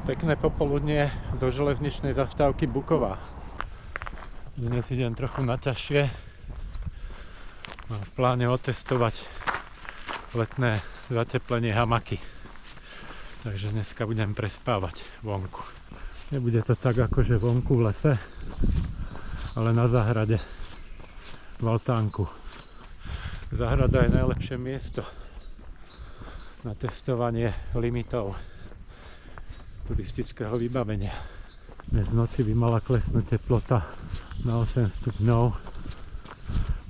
Pekné popoludnie zo železničnej zastávky Buková. Dnes idem trochu naťažšie. Mám v pláne otestovať letné zateplenie hamaky. Takže dneska budem prespávať vonku. Nebude to tak akože vonku v lese, ale na záhrade, v altánku. Záhrada je najlepšie miesto na testovanie limitov turistického vybavenia. Dnes v noci by mala klesnúť teplota na 8 stupňov,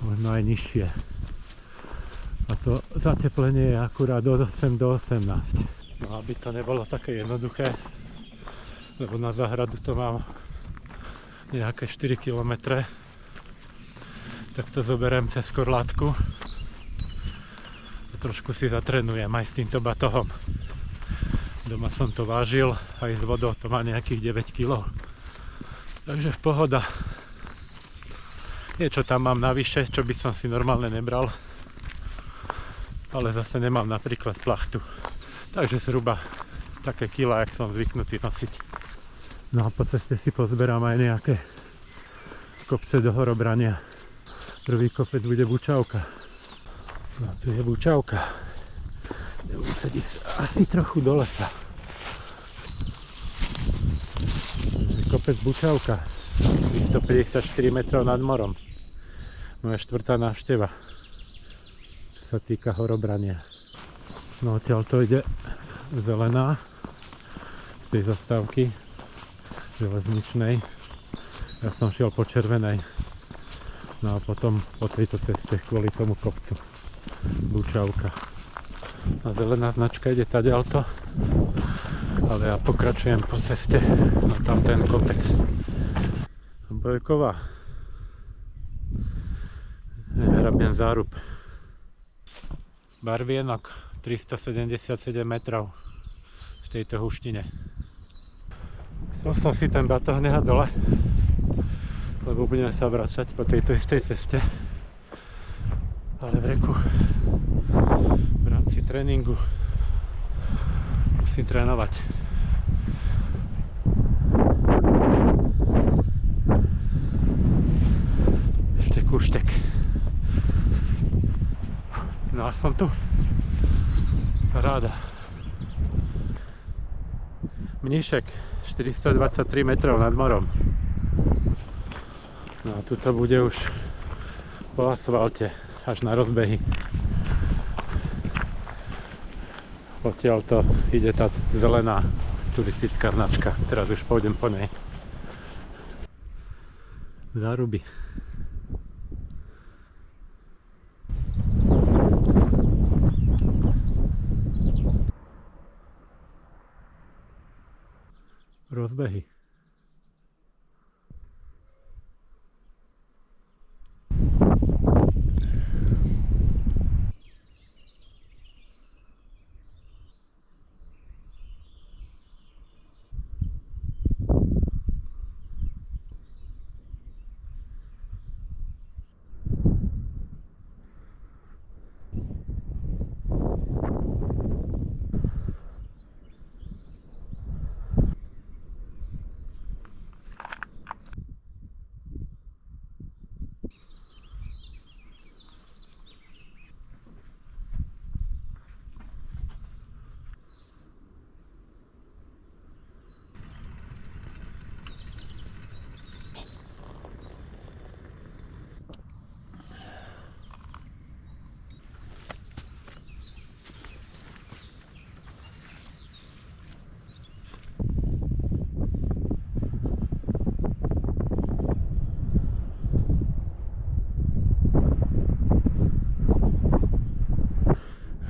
možno aj nižšie. A to zateplenie je akurát od 8 do 18. No aby to nebolo také jednoduché, lebo na záhradu to mám nejaké 4 km, tak to zoberiem cez korlátku a trošku si zatrenujem aj s týmto batohom. Doma som to vážil, aj s vodou to má nejakých 9 kg. Takže v pohoda. Niečo tam mám navyše, čo by som si normálne nebral. Ale zase nemám napríklad plachtu. Takže zhruba také kila, jak som zvyknutý nosiť. No a po ceste si pozberám aj nejaké kopce do horobrania. Prvý kopec bude Bučavka. No tu je Bučavka. Musieť ísť asi trochu do lesa. Kopec Bučavka, 354 metrov nad morom. Moja štvrtá návšteva, čo sa týka horobrania. No odtiaľ to ide zelená z tej zastávky železničnej. Ja som šiel po červenej. No a potom po tejto ceste kvôli tomu kopcu Bučavka. A zelená značka ide taďalto, ale ja pokračujem po ceste na tam ten kopec. Bojková, Hrabien Zárub, Barvienok, 377 metrov v tejto húštine. Chcel som si ten batoh nehať dole, lebo budeme sa vracať po tejto istej ceste, ale v reku v rámci tréningu musím trénovať. Ešte kúštek. No a som tu. Paráda. Mníšek, 423 metrov nad morom. No a tuto bude už po asfalte až na rozbehy. Odtiaľ to ide tá zelená turistická značka. Teraz už pôjdem po nej. Záruby. Rozbehy.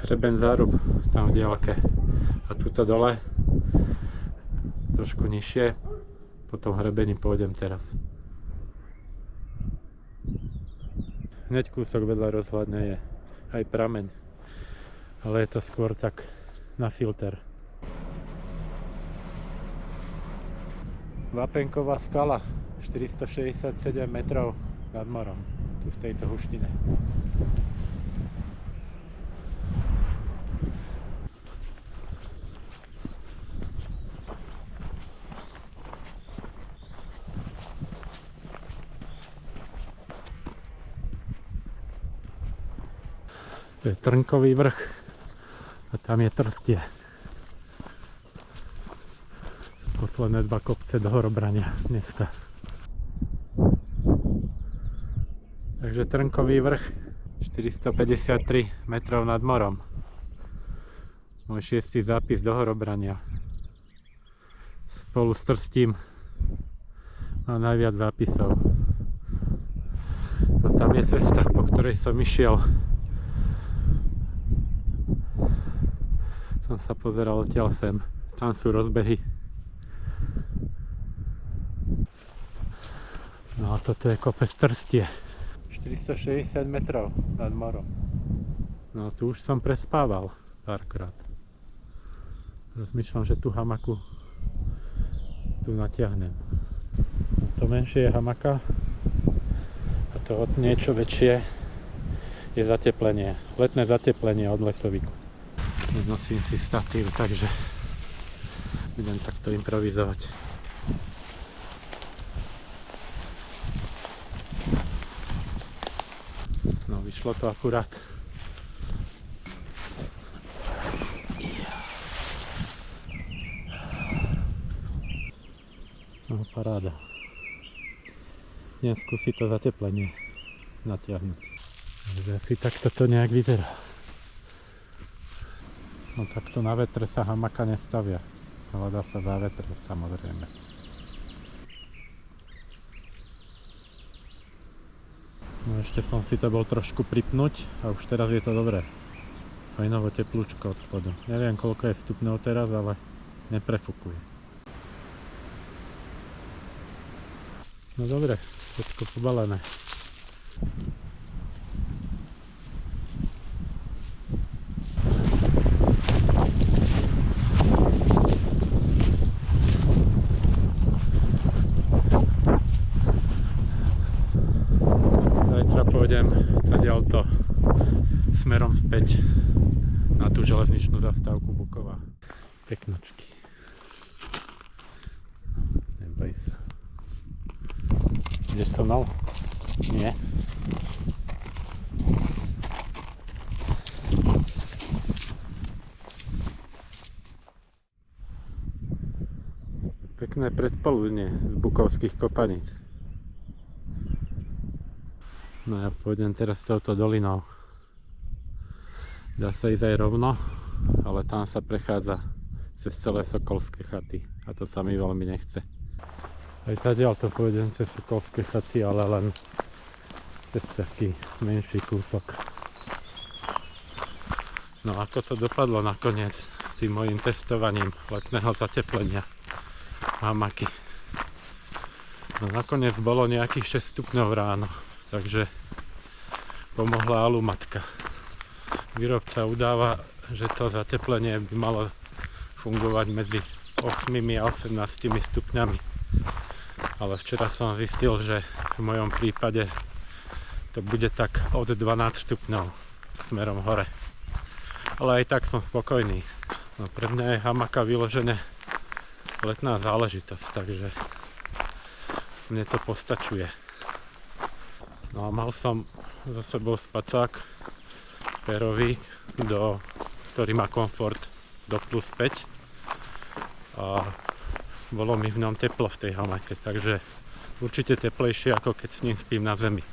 Hrabien Zárub, tam v diaľke. A tuto dole, trošku nižšie, po tom hrebení pôjdem teraz. Hneď kúsok vedľa rozhľadne je aj prameň, ale je to skôr tak na filter. Vapenková skala, 467 metrov nad morom, tu v tejto húštine. To je Trnkový vrch a tam je Trstie. Sú posledné dva kopce do Horobrania dneska. Takže Trnkový vrch 453 metrov nad morom. Môj 6. zápis do Horobrania. Spolu s Trstím mám najviac zápisov. Tam je cesta, po ktorej som išiel. Som sa pozeral odtiaľ sem. Tam sú rozbehy. No a toto je kopec Trstie. 460 metrov nad morom. No tu už som prespával párkrát. Rozmýšľam, že tú hamaku tu natiahnem. To menšie je hamaka a to od niečo väčšie je zateplenie. Letné zateplenie od Lesovíku. Nosím si statív, takže budem takto improvizovať. No vyšlo to akurát. No paráda. Idem skúsiť to zateplenie natiahnuť. Takže asi takto to nejak vyzerá. No takto na vetre sa hamaka nestavia. Ale dá sa zavetriť samozrejme. No ešte som si to bol trošku pripnúť a už teraz je to dobré. Fajnovo teplúčko od spodu. Neviem koľko je stupňov teraz, ale neprefukuje. No dobre, všetko pobalené. Zajtra pôjdem tadiaľto smerom späť na tú železničnú zastávku Bukova. Peknočky. Neboj sa. Ideš so mnou? Nie. Pekné predpoludnie z Bukovských kopaníc. No ja pôjdem teraz touto dolinou. Dá sa ísť aj rovno, ale tam sa prechádza cez celé Sokolské chaty a to sa mi veľmi nechce. Aj tadiaľ to pôjdem cez Sokolské chaty, ale len cez taký menší kúsok. No ako to dopadlo nakoniec s tým mojím testovaním letného zateplenia hamaky. No nakoniec bolo nejakých 6 stupňov ráno, takže pomohla alumatka. Výrobca udáva, že to zateplenie by malo fungovať medzi 8 a 18 stupňami. Ale včera som zistil, že v mojom prípade to bude tak od 12 stupňov smerom hore. Ale aj tak som spokojný. No pre mňa je hamaka vyložené letná záležitosť, takže mne to postačuje. No a mal som za sebou spacák pérový, ktorý má komfort do plus 5 a bolo mi v ňom teplo v tej hamake, takže určite teplejšie ako keď s ním spím na zemi.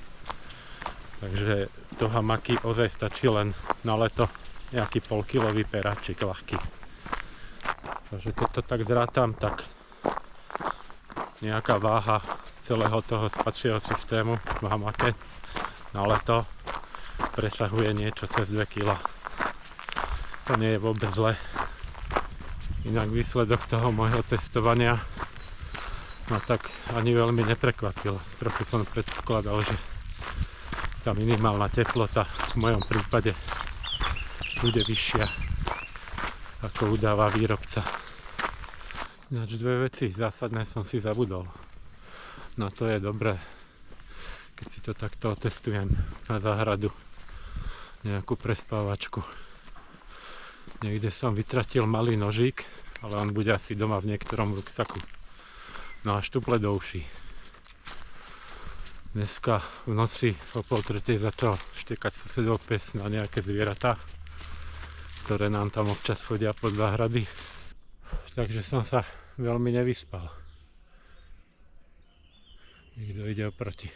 Takže do hamaky ozaj stačí len na leto nejaký polkilový peráčik ľahký. Takže keď to tak zrátam, tak nejaká váha celého toho spacieho systému v hamake na leto presahuje niečo cez 2 kg. To nie je vôbec zle. Inak výsledok toho môjho testovania ma tak ani veľmi neprekvapil. Trochu som predpokladal, že tá minimálna teplota v mojom prípade bude vyššia, ako udáva výrobca. Ináč dve veci zásadné som si zabudol. No to je dobré, keď si to takto testujem na záhradu. Nejakú prespávačku. Niekde som vytratil malý nožík, ale on bude asi doma v niektorom ruksaku. No a štuple do uší. Dneska v noci o 2:30 začal poštekať susedov pes na nejaké zvieratá, ktoré nám tam občas chodia pod záhrady. Takže som sa veľmi nevyspal. Niekto ide oproti.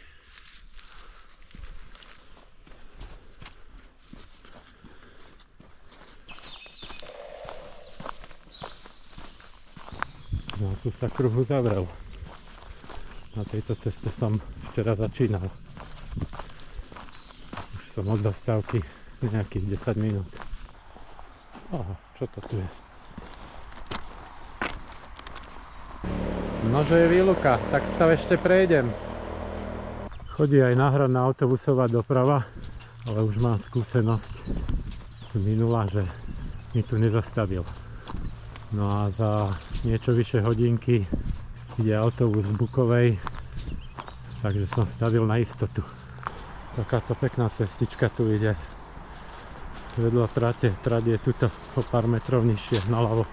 No a tu sa kruh uzavrel. Na tejto ceste som včera začínal. Už som od zastávky nejakých 10 minút. Aha, čo to tu je? Nože je výluka, tak sa ešte prejdem. Chodí aj náhradná autobusová doprava, ale už mám skúsenosť z minula, že mi tu nezastavil. No a za niečo vyššie hodinky ide autobus z Bukovej, takže som stavil na istotu. Takáto pekná cestička tu ide vedľa trate. Trať je tuto o pár metrov nižšie naľavo.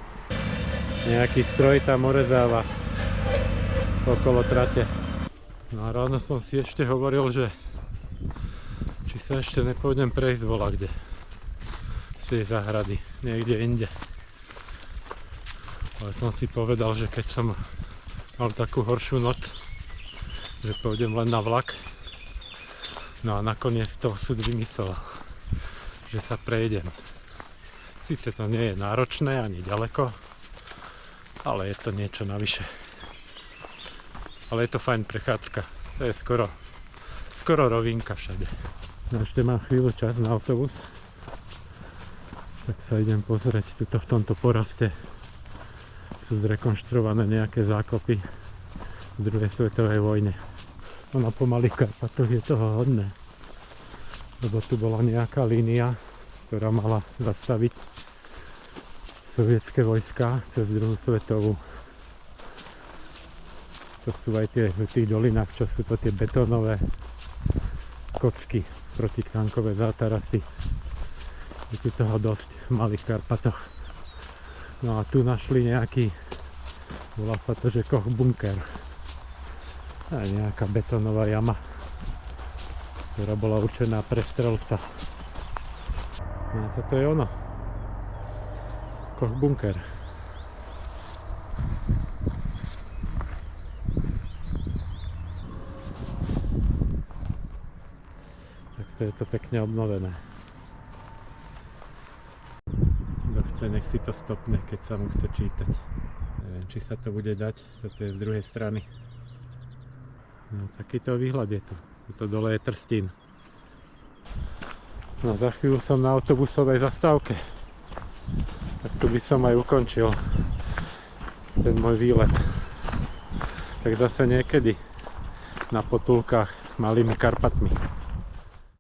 Nejaký stroj tam orezáva okolo trate. No a ráno som si ešte hovoril, že či sa ešte nepôjdem prejsť volakde z tej záhrady, niekde inde. Ale som si povedal, že keď som mal takú horšiu noc, že pôjdem len na vlak. No a nakoniec to súd vymyslel, že sa prejdem. Sice to nie je náročné ani ďaleko, ale je to niečo navyše. Ale je to fajn prechádzka. To je skoro rovinka všade. No ešte mám chvíľu čas na autobus. Tak sa idem pozrieť. Tuto v tomto poraste sú zrekonštruované nejaké zákopy z druhej svetovej vojny. No po Malých Karpatoch je toho hodné. Lebo tu bola nejaká línia, ktorá mala zastaviť sovietské vojska cez druhú svetovú. To sú aj tie v tých dolinách, čo sú to tie betónové kocky, protitankové zátarasy. Je tu toho dosť v Malých Karpatoch. No a tu našli nejaký, volá sa to, že Koch bunker. A nejaká betónová jama, ktorá bola určená pre strelca. No a toto je ono. Koch bunker. To je to pekne obnovené. Kto chce, nech si to stopne, keď sa mu chce čítať. Neviem, či sa to bude dať, to je z druhej strany. No, takýto výhľad je tu. Tuto dole je Trstín. No, za chvíľu som na autobusovej zastávke. Tak tu by som aj ukončil ten môj výlet. Tak zase niekedy na potulkách Malými Karpatmi.